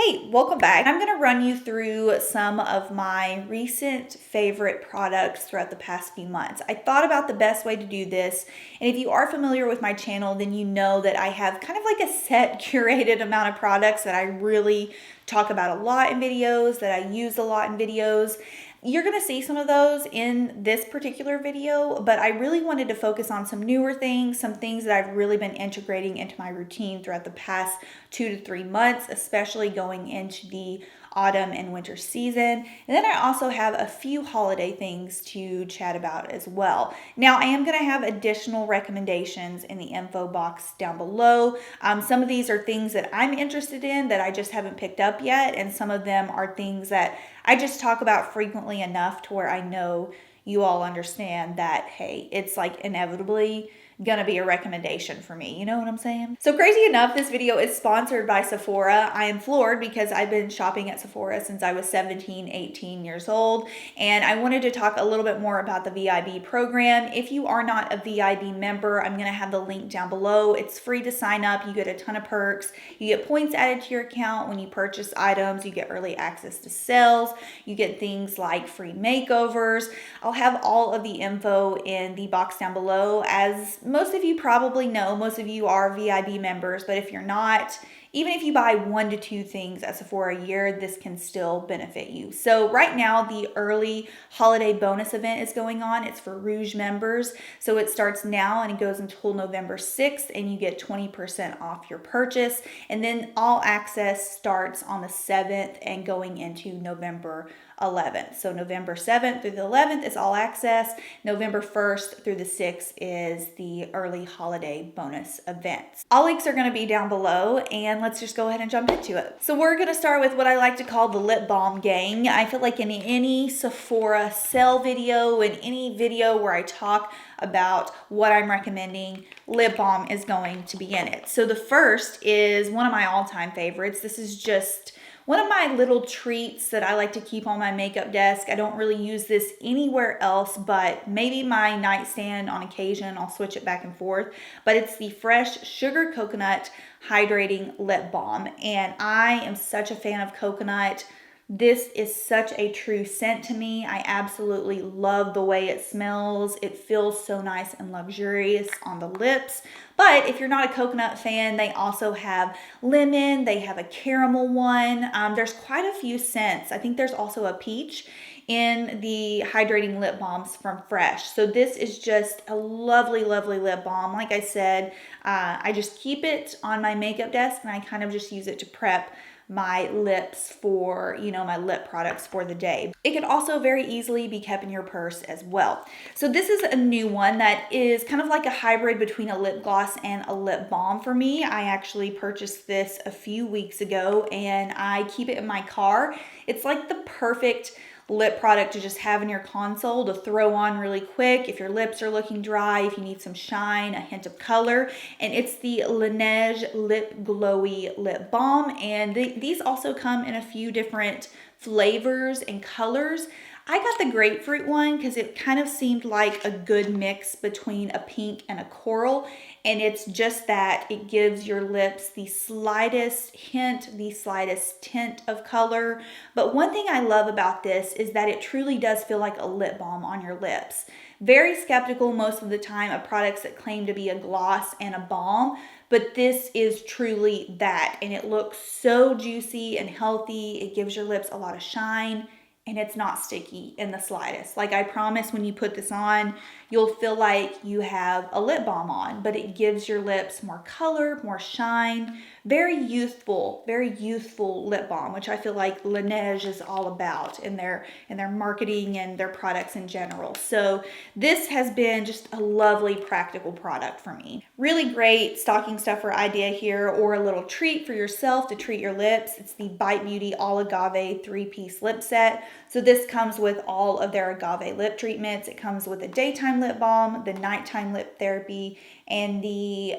Hey, welcome back. I'm going to run you through some of my recent favorite products throughout the past few months. I thought about the best way to do this, and if you are familiar with my channel, then you know that I have kind of like a set curated amount of products that I really talk about a lot in videos, that I use a lot in videos. You're going to see some of those in this particular video, but I really wanted to focus on some newer things, some things that I've really been integrating into my routine throughout the past 2 to 3 months, especially going into the autumn and winter season. And then I also have a few holiday things to chat about as well. Now, I am going to have additional recommendations in the info box down below. Some of these are things that I'm interested in that I just haven't picked up yet, and some of them are things that I just talk about frequently enough to where I know you all understand that, hey, it's like inevitably gonna be a recommendation for me. You know what I'm saying? So crazy enough, this video is sponsored by Sephora. I am floored because I've been shopping at Sephora since I was 17, 18 years old. And I wanted to talk a little bit more about the VIB program. If you are not a VIB member, I'm gonna have the link down below. It's free to sign up. You get a ton of perks. You get points added to your account when you purchase items. You get early access to sales. You get things like free makeovers. I'll have all of the info in the box down below. As most of you probably know, most of you are VIB members, but if you're not, even if you buy 1 to 2 things at Sephora a year, this can still benefit you. So right now, the early holiday bonus event is going on. It's for Rouge members. So it starts now and it goes until November 6th, and you get 20% off your purchase. And then all access starts on the 7th and going into November 11th. So November 7th through the 11th is all access. November 1st through the 6th is the early holiday bonus events. All links are going to be down below, and let's just go ahead and jump into it. So we're going to start with what I like to call the lip balm gang. I feel like in any Sephora sale video, in any video where I talk about what I'm recommending, lip balm is going to be in it. So the first is one of my all-time favorites. This is just one of my little treats that I like to keep on my makeup desk. I don't really use this anywhere else, but maybe my nightstand on occasion. I'll switch it back and forth. But it's the Fresh Sugar Coconut Hydrating Lip Balm. And I am such a fan of coconut. This is such a true scent to me. I absolutely love the way it smells. It feels so nice and luxurious on the lips. But if you're not a coconut fan, they also have lemon. They have a caramel one. There's quite a few scents. I think there's also a peach in the hydrating lip balms from Fresh. So this is just a lovely, lovely lip balm. Like I said, I just keep it on my makeup desk, and I kind of just use it to prep my lips for, my lip products for the day. It can also very easily be kept in your purse as well. So this is a new one that is kind of like a hybrid between a lip gloss and a lip balm for me. I actually purchased this a few weeks ago, and I keep it in my car. It's like the perfect lip product to just have in your console to throw on really quick if your lips are looking dry, if you need some shine, a hint of color. And it's the Laneige Lip Glowy Lip Balm, and these also come in a few different flavors and colors. I got the grapefruit one because it kind of seemed like a good mix between a pink and a coral, and it's just that it gives your lips the slightest hint, the slightest tint of color. But one thing I love about this is that it truly does feel like a lip balm on your lips. Very skeptical most of the time of products that claim to be a gloss and a balm, but this is truly that, and it looks so juicy and healthy. It gives your lips a lot of shine, and it's not sticky in the slightest. Like, I promise when you put this on, you'll feel like you have a lip balm on, but it gives your lips more color, more shine. Very youthful lip balm, which I feel like Laneige is all about in their marketing and their products in general. So this has been just a lovely practical product for me. Really great stocking stuffer idea here, or a little treat for yourself to treat your lips. It's the Bite Beauty All Agave 3-piece lip set. So this comes with all of their agave lip treatments. It comes with a daytime lip balm, the nighttime lip therapy, and the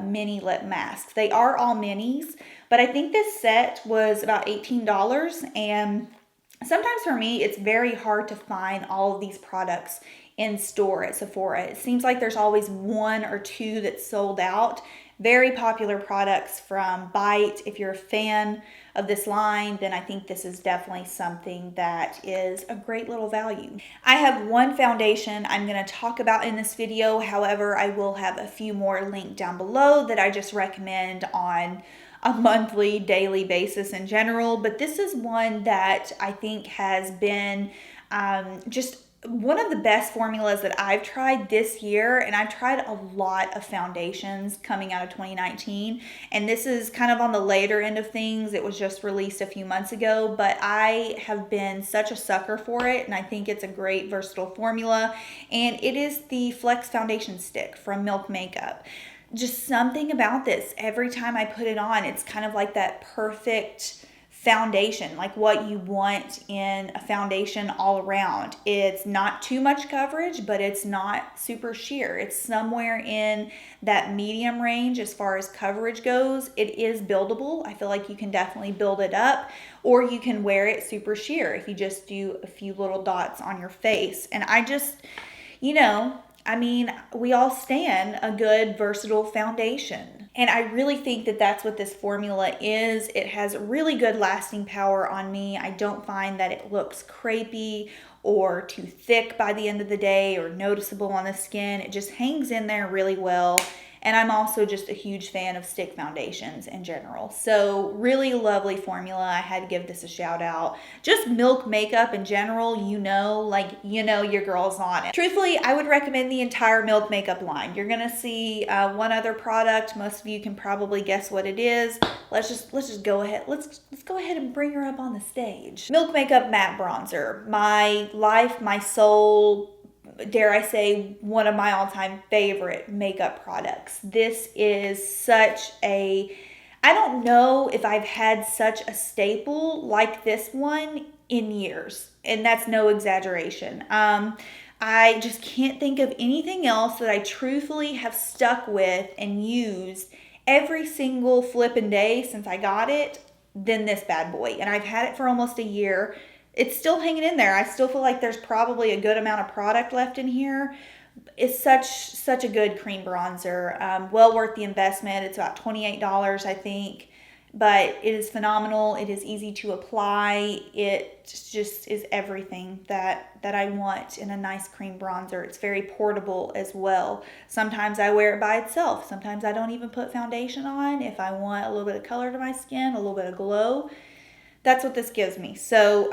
mini lip mask. They are all minis, but I think this set was about $18, and sometimes for me, it's very hard to find all of these products in store at Sephora. It seems like there's always 1 or 2 that's sold out. Very popular products from Bite. If you're a fan of this line, then I think this is definitely something that is a great little value. I have one foundation I'm going to talk about in this video. However, I will have a few more linked down below that I just recommend on a monthly, daily basis in general. But this is one that I think has been just one of the best formulas that I've tried this year, and I've tried a lot of foundations coming out of 2019, and this is kind of on the later end of things. It was just released a few months ago, but I have been such a sucker for it, and I think it's a great versatile formula, and it is the Flex Foundation Stick from Milk Makeup. Just something about this, every time I put it on, it's kind of like that perfect foundation, like what you want in a foundation all around. It's not too much coverage, but it's not super sheer. It's somewhere in that medium range as far as coverage goes. It is buildable. I feel like you can definitely build it up, or you can wear it super sheer if you just do a few little dots on your face. And I just, I mean, we all stand a good versatile foundation. And I really think that that's what this formula is. It has really good lasting power on me. I don't find that it looks crepey or too thick by the end of the day or noticeable on the skin. It just hangs in there really well. And I'm also just a huge fan of stick foundations in general. So really lovely formula. I had to give this a shout out. Just Milk Makeup in general, your girl's on it. Truthfully, I would recommend the entire Milk Makeup line. You're gonna see one other product. Most of you can probably guess what it is. Let's just go ahead. Let's go ahead and bring her up on the stage. Milk Makeup Matte Bronzer. My life, my soul, dare I say, one of my all-time favorite makeup products. This is such a, I don't know if I've had such a staple like this one in years, and that's no exaggeration. I just can't think of anything else that I truthfully have stuck with and used every single flippin' day since I got it than this bad boy. And I've had it for almost a year. It's still hanging in there. I still feel like there's probably a good amount of product left in here. It's such a good cream bronzer. Well worth the investment. It's about $28, I think. But it is phenomenal. It is easy to apply. It just is everything that I want in a nice cream bronzer. It's very portable as well. Sometimes I wear it by itself. Sometimes I don't even put foundation on. If I want a little bit of color to my skin, a little bit of glow, that's what this gives me. So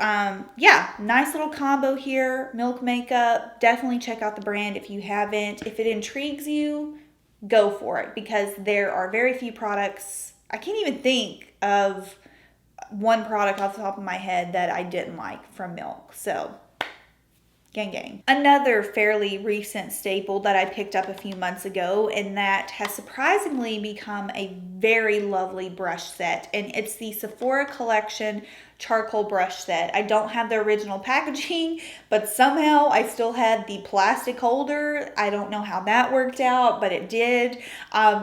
yeah, nice little combo here. Milk Makeup. Definitely check out the brand if you haven't. If it intrigues you, go for it, because there are very few products. I can't even think of one product off the top of my head that I didn't like from Milk. So gang gang. Another fairly recent staple that I picked up a few months ago, and that has surprisingly become a very lovely brush set, and it's the Sephora collection charcoal brush set. I don't have the original packaging, but somehow I still had the plastic holder. I don't know how that worked out, but it did.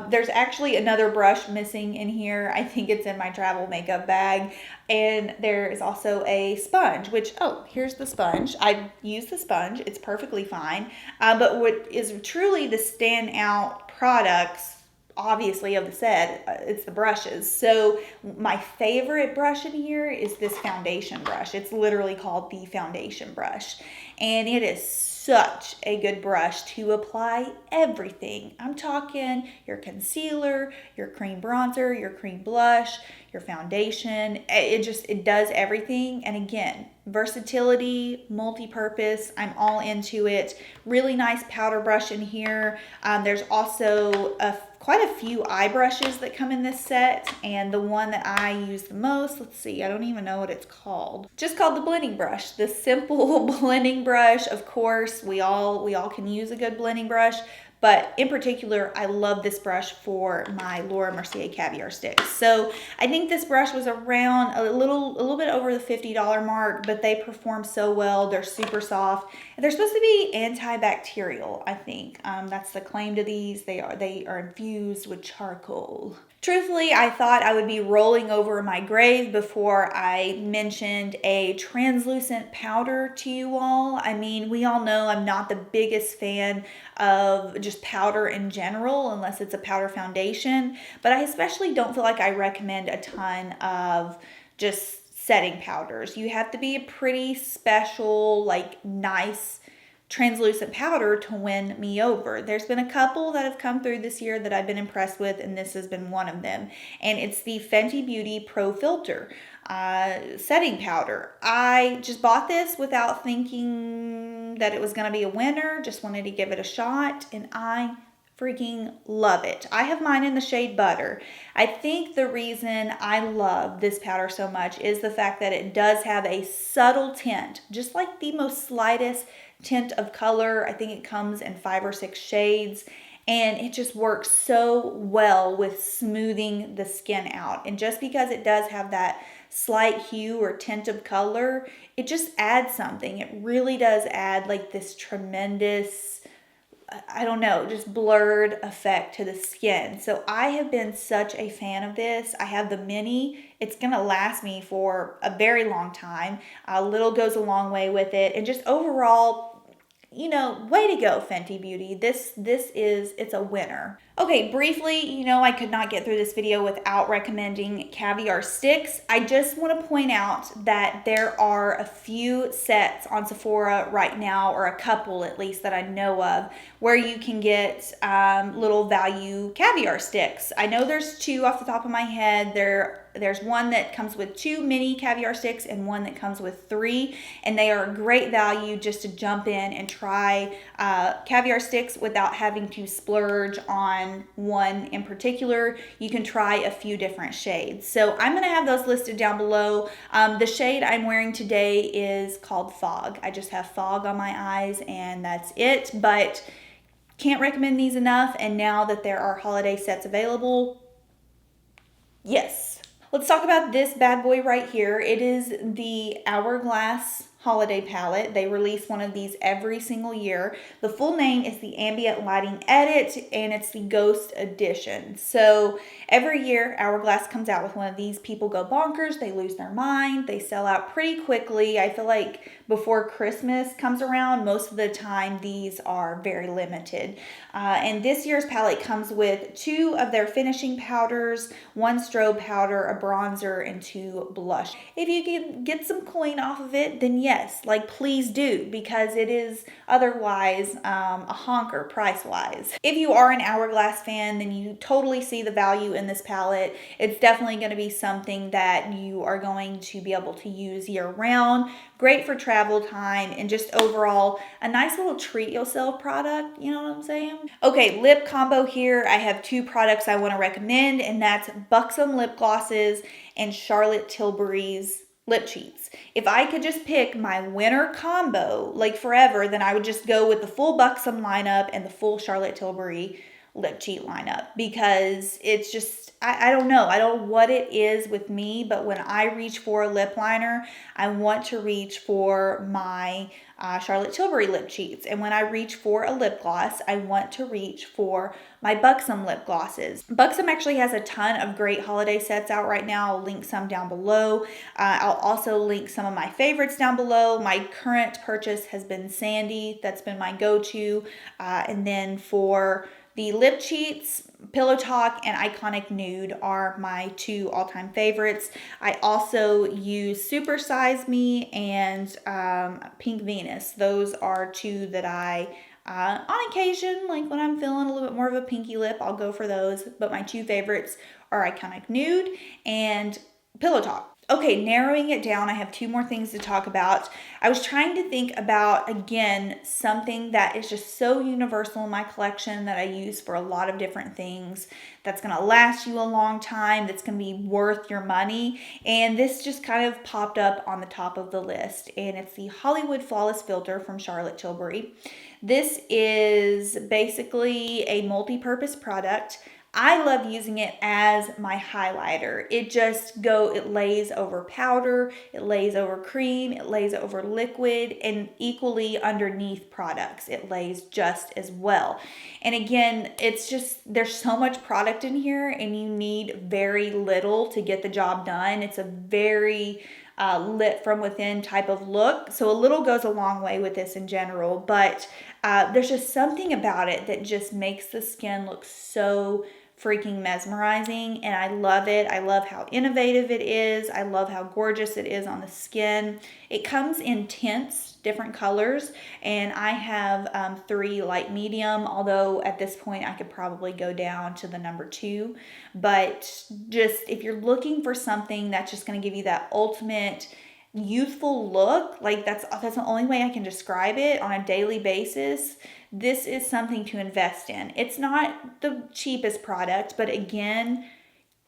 There's actually another brush missing in here. I think it's in my travel makeup bag. And there is also a sponge, which, oh, here's the sponge. I use the sponge. It's perfectly fine. But what is truly the standout products, obviously, of the set, it's the brushes. So my favorite brush in here is this foundation brush. It's literally called the foundation brush. And it is such a good brush to apply everything. I'm talking your concealer, your cream bronzer, your cream blush, your foundation. It does everything. And again, versatility, multi-purpose, I'm all into it. Really nice powder brush in here. There's also quite a few eye brushes that come in this set, and the one that I use the most, let's see, I don't even know what it's called. Just called the blending brush. The simple blending brush. Of course, we all can use a good blending brush, but in particular, I love this brush for my Laura Mercier caviar sticks. So I think this brush was around a little bit over the $50 mark, but they perform so well. They're super soft. And they're supposed to be antibacterial, I think. That's the claim to these. They are infused with charcoal. Truthfully, I thought I would be rolling over my grave before I mentioned a translucent powder to you all. I mean, we all know I'm not the biggest fan of just powder in general, unless it's a powder foundation, but I especially don't feel like I recommend a ton of just setting powders. You have to be a pretty special, like nice translucent powder to win me over. There's been a couple that have come through this year that I've been impressed with, and this has been one of them. And it's the Fenty Beauty Pro Filt'r setting powder. I just bought this without thinking that it was going to be a winner. Just wanted to give it a shot, and I freaking love it. I have mine in the shade Butter. I think the reason I love this powder so much is the fact that it does have a subtle tint, just like the most slightest tint of color. I think it comes in 5 or 6 shades, and it just works so well with smoothing the skin out. And just because it does have that slight hue or tint of color, it just adds something. It really does add like this tremendous, I don't know, just blurred effect to the skin. So I have been such a fan of this. I have the mini. It's going to last me for a very long time. A little goes a long way with it. And just overall, you know, way to go, Fenty Beauty. It's a winner. Okay, briefly, you know, I could not get through this video without recommending Caviar Sticks. I just want to point out that there are a few sets on Sephora right now, or a couple at least that I know of, where you can get little value caviar sticks. I know there's 2 off the top of my head. There's one that comes with 2 mini caviar sticks and one that comes with 3, and they are great value just to jump in and try caviar sticks without having to splurge on one in particular. You can try a few different shades. So I'm going to have those listed down below. The shade I'm wearing today is called Fog. I just have fog on my eyes and that's it, but can't recommend these enough. And now that there are holiday sets available, yes. Let's talk about this bad boy right here. It is the Hourglass holiday palette. They release one of these every single year. The full name is the Ambient Lighting Edit, and it's the Ghost Edition. So every year Hourglass comes out with one of these. People go bonkers. They lose their mind. They sell out pretty quickly. I feel like before Christmas comes around, most of the time these are very limited. And this year's palette comes with 2 of their finishing powders, 1 strobe powder, a bronzer, and 2 blush. If you can get some coin off of it, then yes, like please do, because it is otherwise a honker price-wise. If you are an Hourglass fan, then you totally see the value in this palette. It's definitely going to be something that you are going to be able to use year-round. Great for travel time, and just overall a nice little treat yourself product, you know what I'm saying? Okay, lip combo here. I have 2 products I want to recommend, and that's Buxom Lip Glosses and Charlotte Tilbury's lip cheats. If I could just pick my winner combo like forever, then I would just go with the full Buxom lineup and the full Charlotte Tilbury lip cheat lineup, because it's just, I don't know. I don't know what it is with me, but when I reach for a lip liner, I want to reach for my Charlotte Tilbury lip cheats. And when I reach for a lip gloss, I want to reach for my Buxom lip glosses. Buxom actually has a ton of great holiday sets out right now. I'll link some down below. I'll also link some of my favorites down below. My current purchase has been Sandy. That's been my go-to. And then for the lip cheats, Pillow Talk and Iconic Nude are my 2 all-time favorites. I also use Super Size Me and Pink Venus. Those are 2 that I, on occasion, like when I'm feeling a little bit more of a pinky lip, I'll go for those. But my 2 favorites are Iconic Nude and Pillow Talk. Okay, narrowing it down, I have 2 more things to talk about. I was trying to think about, again, something that is just so universal in my collection that I use for a lot of different things, that's going to last you a long time, that's going to be worth your money. And this just kind of popped up on the top of the list, and it's the Hollywood Flawless Filter from Charlotte Tilbury. This is basically a multi-purpose product. I love using it as my highlighter. It lays over powder, it lays over cream, it lays over liquid, and equally underneath products, it lays just as well. And again, there's so much product in here and you need very little to get the job done. It's a very lit from within type of look. So a little goes a long way with this in general, but there's just something about it that just makes the skin look so freaking mesmerizing, and I love it. I love how innovative it is. I love how gorgeous it is on the skin. It comes in tints, different colors, and I have 3 light medium, although at this point I could probably go down to the number 2. But just if you're looking for something that's just going to give you that ultimate youthful look, like that's the only way I can describe it on a daily basis, this is something to invest in. It's not the cheapest product, but again,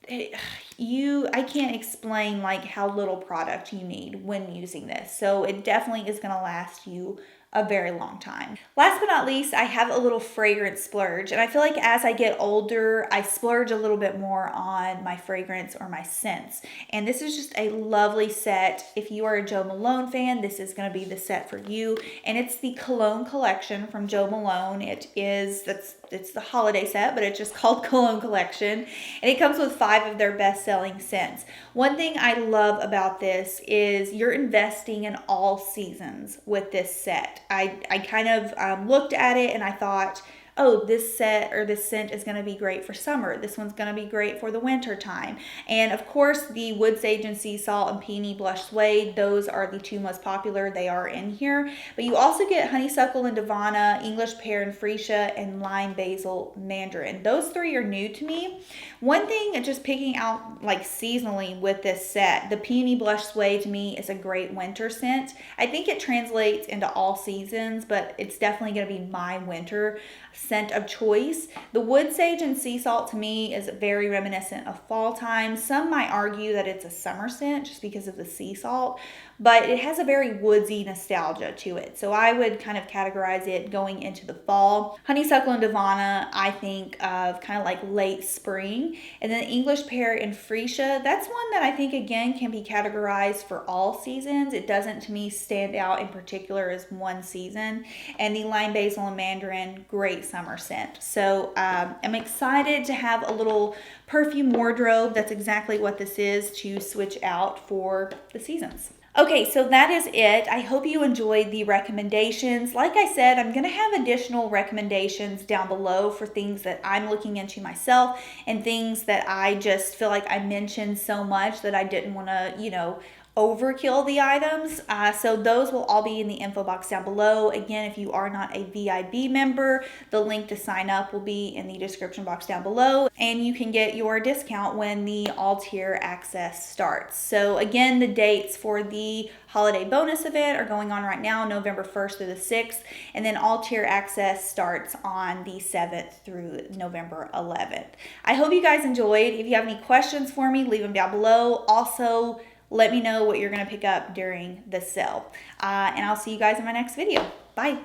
I can't explain like how little product you need when using this. So it definitely is going to last you a very long time. Last but not least, I have a little fragrance splurge, and I feel like as I get older, I splurge a little bit more on my fragrance or my scents. And this is just a lovely set. If you are a Jo Malone fan, this is going to be the set for you. And it's the Cologne collection from Jo Malone. It's the holiday set, but it's just called Cologne Collection. And it comes with 5 of their best-selling scents. One thing I love about this is you're investing in all seasons with this set. I kind of looked at it and I thought, oh, this set or this scent is going to be great for summer. This one's going to be great for the winter time. And of course, the Wood Sage and Sea Salt and Peony Blush Suede, those are the 2 most popular. They are in here. But you also get Honeysuckle and Divana, English Pear and Freesia, and Lime Basil Mandarin. Those 3 are new to me. One thing, just picking out like seasonally with this set, the Peony Blush Suede to me is a great winter scent. I think it translates into all seasons, but it's definitely going to be my winter scent of choice. The Wood Sage and Sea Salt to me is very reminiscent of fall time. Some might argue that it's a summer scent just because of the sea salt, but it has a very woodsy nostalgia to it. So I would kind of categorize it going into the fall. Honeysuckle and Divana, I think of kind of like late spring. And then English Pear and Freesia, that's one that I think again can be categorized for all seasons. It doesn't to me stand out in particular as one season. And the Lime Basil and Mandarin, great summer scent. So I'm excited to have a little perfume wardrobe. That's exactly what this is, to switch out for the seasons. Okay, so that is it. I hope you enjoyed the recommendations. Like I said, I'm going to have additional recommendations down below for things that I'm looking into myself and things that I just feel like I mentioned so much that I didn't want to, overkill the items. So those will all be in the info box down below. Again, if you are not a VIB member, the link to sign up will be in the description box down below, and you can get your discount when the all-tier access starts. So again, the dates for the holiday bonus event are going on right now, November 1st through the 6th, and then all-tier access starts on the 7th through November 11th. I hope you guys enjoyed. If you have any questions for me, leave them down below. Also, let me know what you're going to pick up during the sale. And I'll see you guys in my next video. Bye.